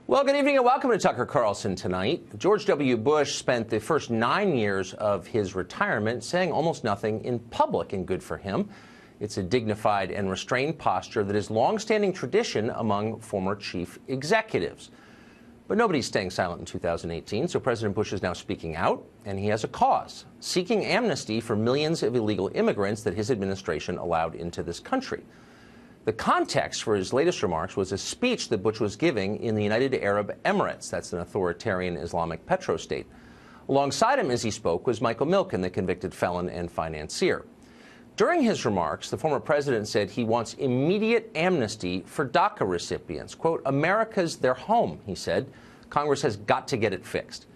Well, good evening and welcome to Tucker Carlson tonight. George W. Bush spent the first 9 years of his retirement saying almost nothing in public, and good for him. It's a dignified and restrained posture that is long-standing tradition among former chief executives. But nobody's staying silent in 2018, so President Bush is now speaking out, and he has a cause, seeking amnesty for millions of illegal immigrants that his administration allowed into this country. The context for his latest remarks was a speech that Bush was giving in the United Arab Emirates. That's an authoritarian Islamic petrostate. Alongside him as he spoke was Michael Milken, the convicted felon and financier. During his remarks, the former president said he wants immediate amnesty for DACA recipients. Quote, America's their home, he said. Congress has got to get it fixed.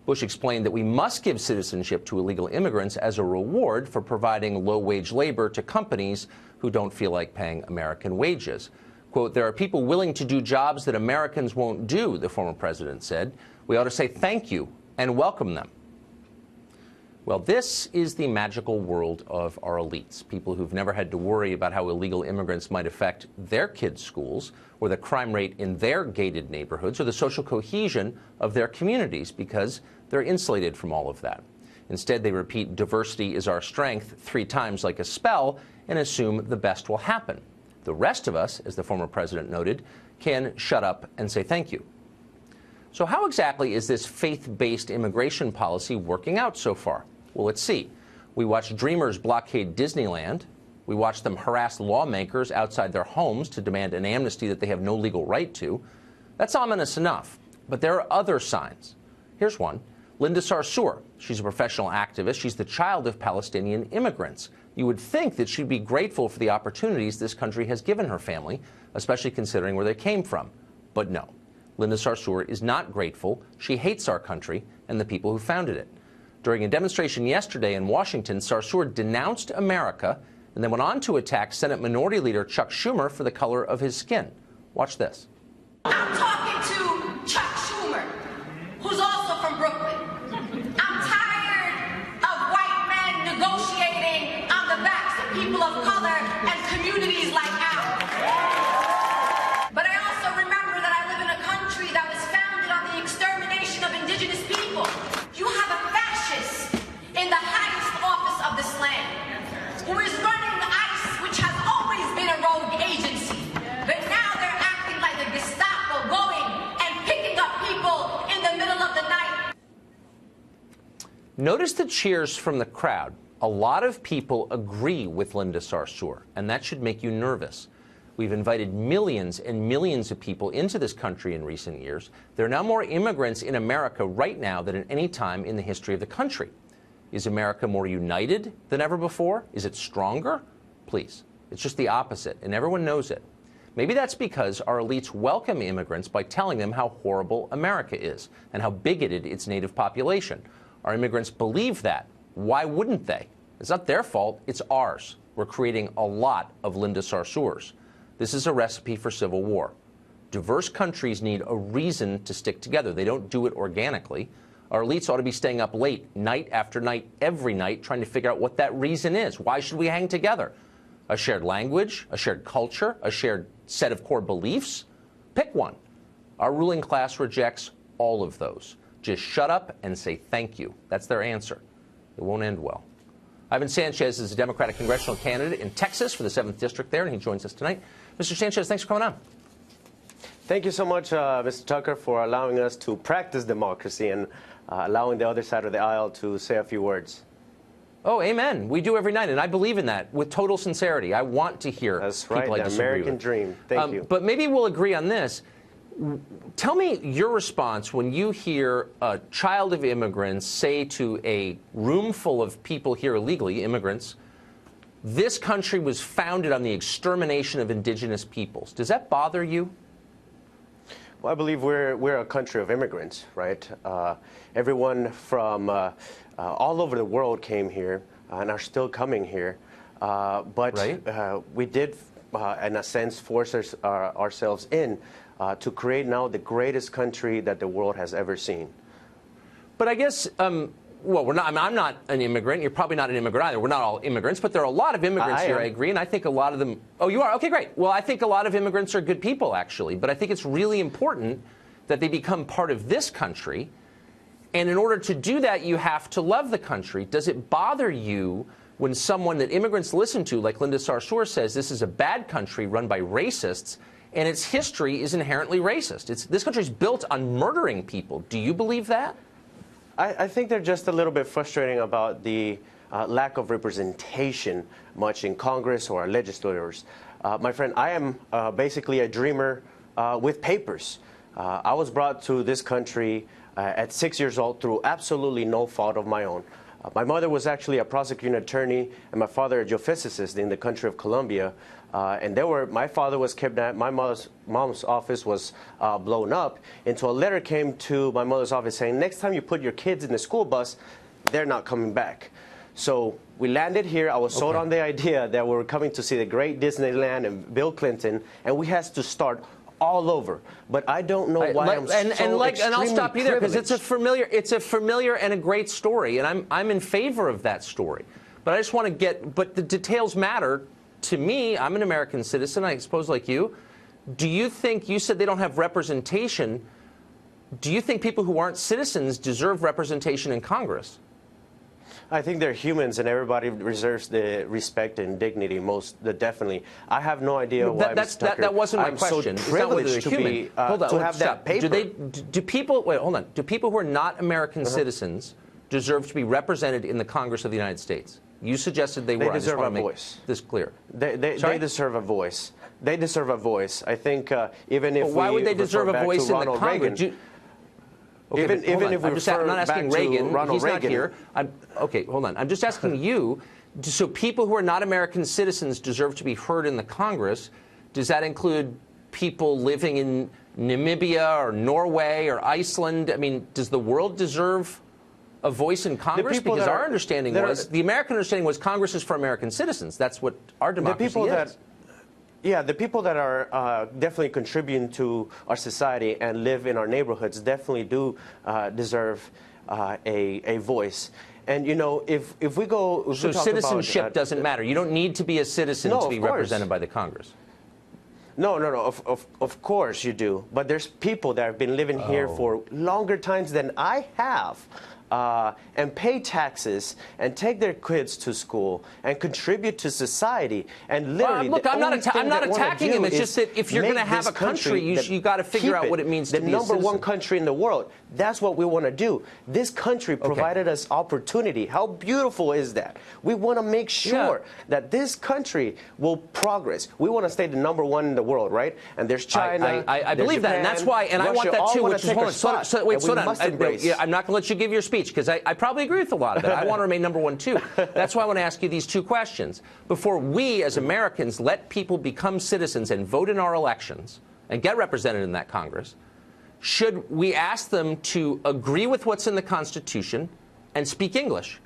Bush explained that we must give citizenship to illegal immigrants as a reward for providing low-wage labor to companies who don't feel like paying American wages. Quote, there are people willing to do jobs that Americans won't do, the former president said. We ought to say thank you and welcome them. Well, this is the magical world of our elites, people who've never had to worry about how illegal immigrants might affect their kids' schools or the crime rate in their gated neighborhoods or the social cohesion of their communities because they're insulated from all of that. Instead, they repeat diversity is our strength 3 times like a spell and assume the best will happen. The rest of us, as the former president noted, can shut up and say thank you. So how exactly is this faith-based immigration policy working out so far? Well, let's see. We watched dreamers blockade Disneyland. We watched them harass lawmakers outside their homes to demand an amnesty that they have no legal right to. That's ominous enough. But there are other signs. Here's one. Linda Sarsours. She's a professional activist. She's the child of Palestinian immigrants. You would think that she'd be grateful for the opportunities this country has given her family, especially considering where they came from. But no. Linda Sarsours is not grateful. She hates our country and the people who founded it. During a demonstration yesterday in Washington, Sarsours denounced America and then went on to attack Senate Minority Leader Chuck Schumer for the color of his skin. Watch this. I'm talking to Chuck Schumer, who's also from Brooklyn. I'm tired of white men negotiating on the backs of people of color and communities like ours. But I also remember that I live in a country that was founded on the extermination of indigenous people. You have a fascist in the highest office of this land who is running ICE, which has always been a rogue agency. But now they're acting like the Gestapo, going and picking up people in the middle of the night. Notice the cheers from the crowd. A lot of people agree with Linda Sarsours, and that should make you nervous. We've invited millions and millions of people into this country in recent years. There are now more immigrants in America right now than at any time in the history of the country. Is America more united than ever before? Is it stronger? Please. It's just the opposite, and everyone knows it. Maybe that's because our elites welcome immigrants by telling them how horrible America is and how bigoted its native population. Our immigrants believe that. Why wouldn't they? It's not their fault. It's ours. We're creating a lot of Linda Sarsours. This is a recipe for civil war. Diverse countries need a reason to stick together. They don't do it organically. Our elites ought to be staying up late, night after night, every night, trying to figure out what that reason is. Why should we hang together? A shared language, a shared culture, a shared set of core beliefs? Pick one. Our ruling class rejects all of those. Just shut up and say thank you. That's their answer. It won't end well. Ivan Sanchez is a Democratic congressional candidate in Texas for the 7th District there, and he joins us tonight. Mr. Sanchez, thanks for coming on. Thank you so much, Mr. Tucker, for allowing us to practice democracy and allowing the other side of the aisle to say a few words. Oh, amen. We do every night, and I believe in that with total sincerity. I want to hear people I disagree with. That's right, the American dream. Thank you. But maybe we'll agree on this. Tell me your response when you hear a child of immigrants say to a room full of people here illegally, immigrants, this country was founded on the extermination of indigenous peoples. Does that bother you? Well, I believe we're a country of immigrants, right? Everyone from all over the world came here and are still coming here. But we did, in a sense, force ourselves in to create now the greatest country that the world has ever seen. But I guess, well, we're not. I'm not an immigrant. You're probably not an immigrant either. We're not all immigrants, but there are a lot of immigrants here. I agree, and I think a lot of them. Oh, you are? Okay, great. Well, I think a lot of immigrants are good people, actually. But I think it's really important that they become part of this country. And in order to do that, you have to love the country. Does it bother you when someone that immigrants listen to, like Linda Sarsours, says this is a bad country run by racists, and its history is inherently racist? This country is built on murdering people. Do you believe that? I think they're just a little bit frustrating about the lack of representation much in Congress or our legislators. My friend, I am basically a dreamer with papers. I was brought to this country at 6 years old through absolutely no fault of my own. My mother was actually a prosecuting attorney, and my father a geophysicist in the country of Colombia. And my father was kidnapped. My mom's office was blown up. Until a letter came to my mother's office saying, next time you put your kids in the school bus, they're not coming back. So we landed here. I was sold on the idea that we were coming to see the great Disneyland and Bill Clinton, and we had to start all over. But I don't know why I'm so extremely and I'll stop you there because it's a privileged. familiar and a great story, and I'm in favor of that story. But I just want to but the details matter to me. I'm an American citizen, I suppose, like you. Do you think, you said they don't have representation, do you think people who aren't citizens deserve representation in Congress? I think they're humans, and everybody deserves the respect and dignity definitely. I have no idea why. That wasn't my question. So privileged to be to have that paper. Do people who are not American citizens deserve to be represented in the Congress of the United States? You suggested they were. They deserve a voice. This clear. They deserve a voice. They deserve a voice. I think even if why would they deserve a voice in the Congress? Even if I'm not asking Reagan. He's not here. Okay, hold on. I'm just asking you. So people who are not American citizens deserve to be heard in the Congress. Does that include people living in Namibia or Norway or Iceland? I mean, does the world deserve a voice in Congress? Because our understanding was, the American understanding was Congress is for American citizens. That's what our democracy is. Yeah, the people that are definitely contributing to our society and live in our neighborhoods definitely do deserve a voice. And, you know, if we go... So citizenship doesn't matter. You don't need to be a citizen to be represented by the Congress. No. Of course you do. But there's people that have been living here for longer times than I have. And pay taxes and take their kids to school and contribute to society. And literally, look, I'm not attacking him. It's just that if you're going to have a country, you got to figure out what it means to be a citizen. The number one country in the world. That's what we want to do. This country provided us opportunity. How beautiful is that? We want to make sure that this country will progress. We want to stay the number one in the world, right? And there's China. I believe that, and that's why. And Russia, I want that too. Which is wait, slow down. I'm not going to let you give your speech because I probably agree with a lot of it. I want to remain number one too. That's why I want to ask you these two questions. Before we, as Americans, let people become citizens and vote in our elections and get represented in that Congress, should we ask them to agree with what's in the Constitution and speak English?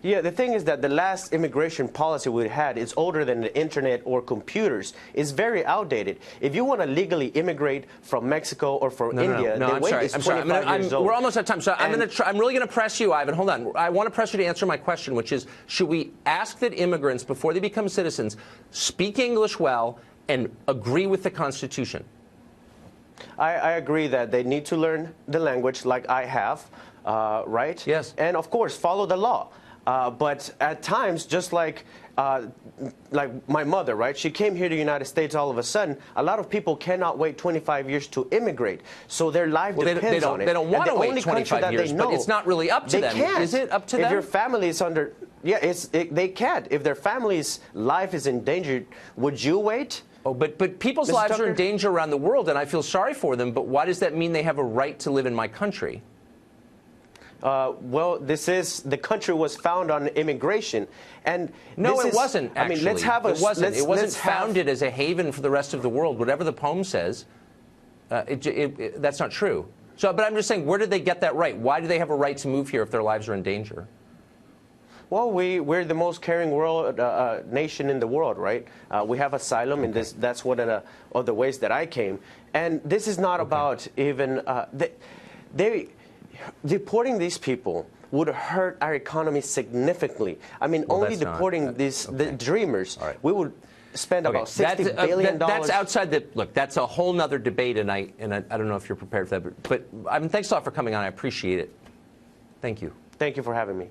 Yeah, the thing is that the last immigration policy we had is older than the internet or computers. It's very outdated. If you want to legally immigrate from Mexico or from India, the wait is 25 years old. We're almost out of time, so I'm really going to press you, Ivan. Hold on. I want to press you to answer my question, which is, should we ask that immigrants, before they become citizens, speak English well and agree with the Constitution? I agree that they need to learn the language like I have, right? Yes. And, of course, follow the law. But at times, just like my mother, right? She came here to the United States all of a sudden. A lot of people cannot wait 25 years to immigrate. So their life depends on it. They don't want to wait 25 years, but it's not really up to them. Is it up to them? If your family is under... Yeah, they can't. If their family's life is endangered, would you wait? Oh, but people's lives are in danger around the world, and I feel sorry for them. But why does that mean they have a right to live in my country? Well, the country was found on immigration, and no, it wasn't. Actually, I mean, let's have a. It wasn't founded as a haven for the rest of the world. Whatever the poem says, that's not true. So, but I'm just saying, where did they get that right? Why do they have a right to move here if their lives are in danger? Well, we're the most caring nation in the world, right? We have asylum, and that's one of the ways that I came. And this is not about even deporting these people would hurt our economy significantly. I mean, only deporting the dreamers, we would. spend about $60 billion. That's outside the look. That's a whole nother debate tonight, and I don't know if you're prepared for that. But thanks a lot for coming on. I appreciate it. Thank you. Thank you for having me.